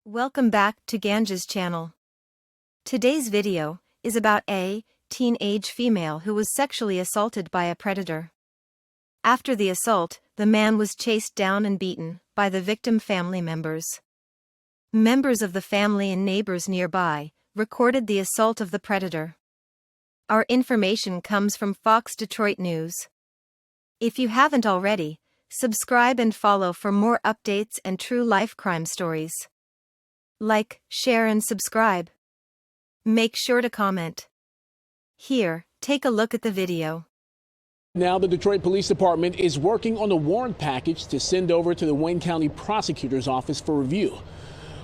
Welcome back to Ganja's channel. Today's video is about a teenage female who was sexually assaulted by a predator. After the assault, the man was chased down and beaten by the victim family members. Members of the family and neighbors nearby recorded the assault of the predator. Our information comes from Fox Detroit News. If you haven't already, subscribe and follow for more updates and true-life crime stories. Like, share and subscribe. Make sure to comment. Here, take a look at the video. Now the Detroit Police Department is working on a warrant package to send over to the Wayne County Prosecutor's Office for review.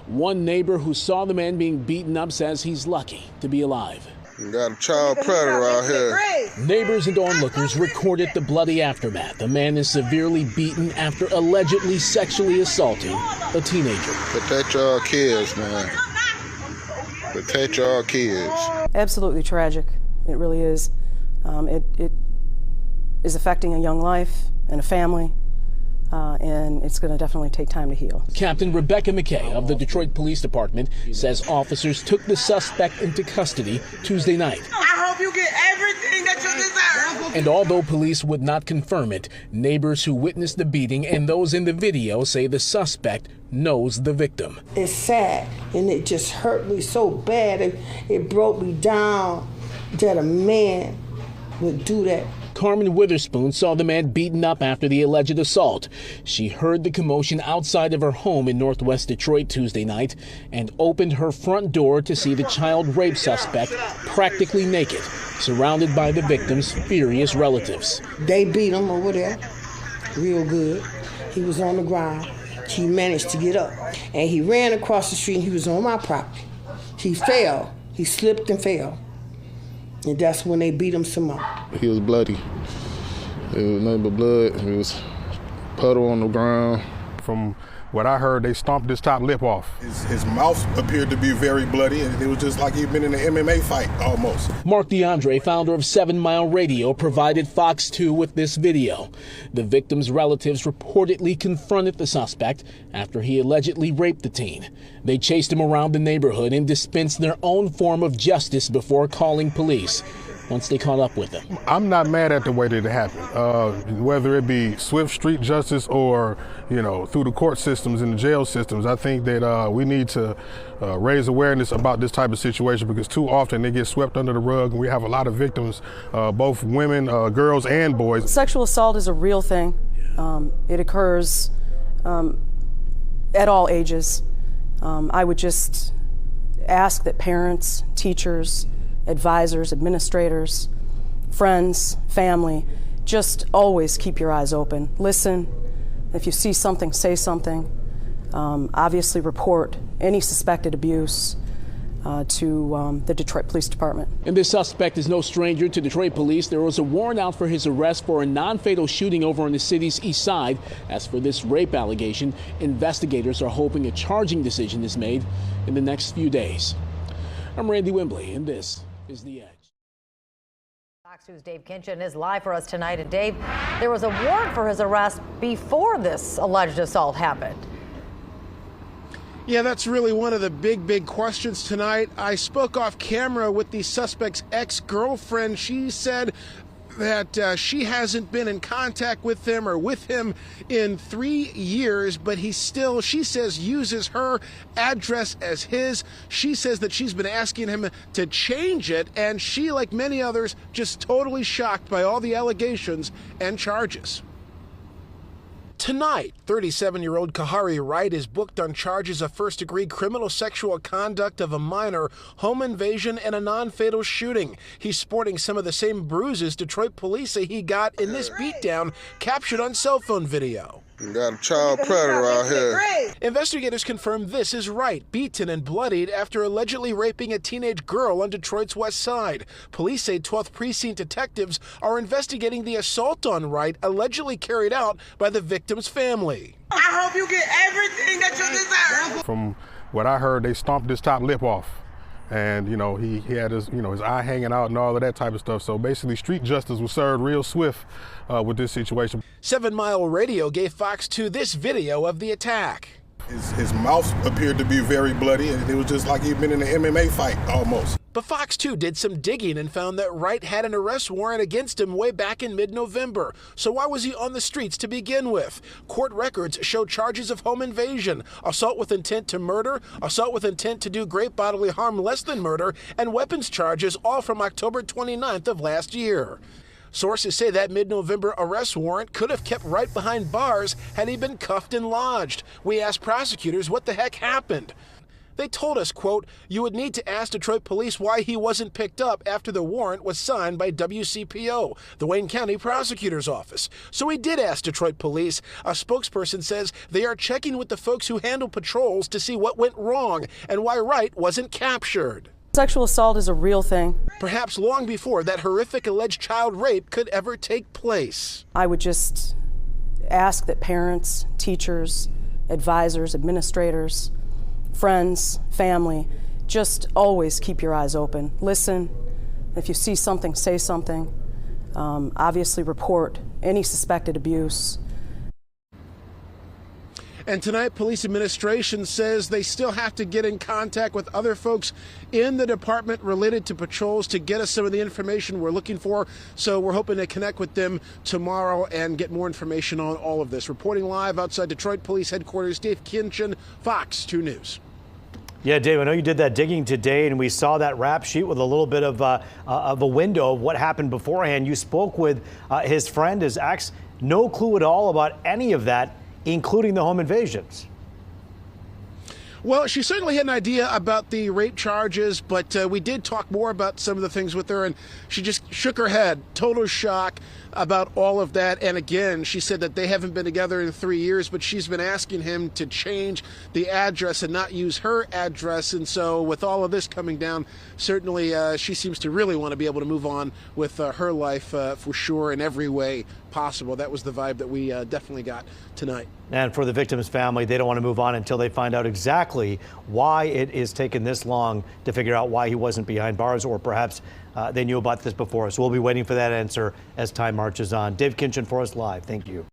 One neighbor who saw the man being beaten up says he's lucky to be alive. We got a child predator out here. Neighbors and onlookers recorded the bloody aftermath. A man is severely beaten after allegedly sexually assaulting a teenager. Protect your kids, man. Protect your kids. Absolutely tragic. It really is. It is affecting a young life and a family, and it's going to definitely take time to heal. Captain Rebecca McKay of the Detroit Police Department says officers took the suspect into custody Tuesday night. I hope you get everything that you deserve. And although police would not confirm it, neighbors who witnessed the beating and those in the video say the suspect knows the victim. It's sad, and it just hurt me so bad. It broke me down that a man would do that. Carmen Witherspoon saw the man beaten up after the alleged assault. She heard the commotion outside of her home in northwest Detroit Tuesday night and opened her front door to see the child rape suspect practically naked, surrounded by the victim's furious relatives. They beat him over there real good. He was on the ground. He managed to get up, and he ran across the street, and he was on my property. He fell. He slipped and fell. And that's when they beat him some more. He was bloody. It was nothing but blood. It was puddle on the ground. From what I heard, they stomped his top lip off. His mouth appeared to be very bloody, and it was just like he'd been in an MMA fight, almost. Mark DeAndre, founder of 7 Mile Radio, provided Fox 2 with this video. The victim's relatives reportedly confronted the suspect after he allegedly raped the teen. They chased him around the neighborhood and dispensed their own form of justice before calling police once they caught up with him. I'm not mad at the way that it happened, whether it be swift street justice or, through the court systems and the jail systems. I think that we need to raise awareness about this type of situation, because too often they get swept under the rug, and we have a lot of victims, both women, girls, and boys. Sexual assault is a real thing. It occurs at all ages. I would just ask that parents, teachers, advisors, administrators, friends, family, just always keep your eyes open. Listen. If you see something, say something. Obviously report any suspected abuse to the Detroit Police Department. And this suspect is no stranger to Detroit police. There was a warrant out for his arrest for a non-fatal shooting over on the city's east side. As for this rape allegation, investigators are hoping a charging decision is made in the next few days. I'm Randy Wembley, and this is The Edge. Fox 2's Dave Kinchin is live for us tonight. And Dave, there was a warrant for his arrest before this alleged assault happened. Yeah, that's really one of the big questions tonight. I spoke off camera with the suspect's ex-girlfriend. She said that she hasn't been in contact with him or with him in 3 years, but he still, she says, uses her address as his. She says that she's been asking him to change it, and she, like many others, just totally shocked by all the allegations and charges. Tonight, 37-year-old Kahari Wright is booked on charges of first-degree criminal sexual conduct of a minor, home invasion, and a non-fatal shooting. He's sporting some of the same bruises Detroit police say he got in this beatdown captured on cell phone video. We got a child predator out here. Investigators confirm this is Wright, beaten and bloodied after allegedly raping a teenage girl on Detroit's west side. Police say 12th precinct detectives are investigating the assault on Wright, allegedly carried out by the victim's family. I hope you get everything that you deserve. From what I heard, they stomped his top lip off. And, he had his, his eye hanging out and all of that type of stuff. So basically, street justice was served real swift with this situation. 7 Mile Radio gave Fox 2 this video of the attack. His mouth appeared to be very bloody, and it was just like he'd been in an MMA fight almost. But Fox 2 did some digging and found that Wright had an arrest warrant against him way back in mid-November. So why was he on the streets to begin with? Court records show charges of home invasion, assault with intent to murder, assault with intent to do great bodily harm less than murder, and weapons charges, all from October 29th of last year. Sources say that mid-November arrest warrant could have kept Wright behind bars had he been cuffed and lodged. We asked prosecutors what the heck happened. They told us, quote, "You would need to ask Detroit police why he wasn't picked up after the warrant was signed by WCPO, the Wayne County Prosecutor's Office." So we did ask Detroit police. A spokesperson says they are checking with the folks who handle patrols to see what went wrong and why Wright wasn't captured. Sexual assault is a real thing. Perhaps long before that horrific alleged child rape could ever take place. I would just ask that parents, teachers, advisors, administrators, friends, family, just always keep your eyes open. Listen. If you see something, say something. Obviously report any suspected abuse. And tonight, police administration says they still have to get in contact with other folks in the department related to patrols to get us some of the information we're looking for. So we're hoping to connect with them tomorrow and get more information on all of this. Reporting live outside Detroit Police Headquarters, Dave Kinchin, Fox 2 News. Yeah, Dave, I know you did that digging today, and we saw that rap sheet with a little bit of a window of what happened beforehand. You spoke with his friend, his ex, no clue at all about any of that, including the home invasions. Well, she certainly had an idea about the rape charges, but we did talk more about some of the things with her, and she just shook her head, total shock about all of that. And again, she said that they haven't been together in 3 years, but she's been asking him to change the address and not use her address. And so with all of this coming down, certainly she seems to really want to be able to move on with her life for sure in every way possible. That was the vibe that we definitely got tonight. And for the victim's family, they don't want to move on until they find out exactly why it is taking this long to figure out why he wasn't behind bars, or perhaps they knew about this before. So we'll be waiting for that answer as time marches on. Dave Kinchin for us live. Thank you.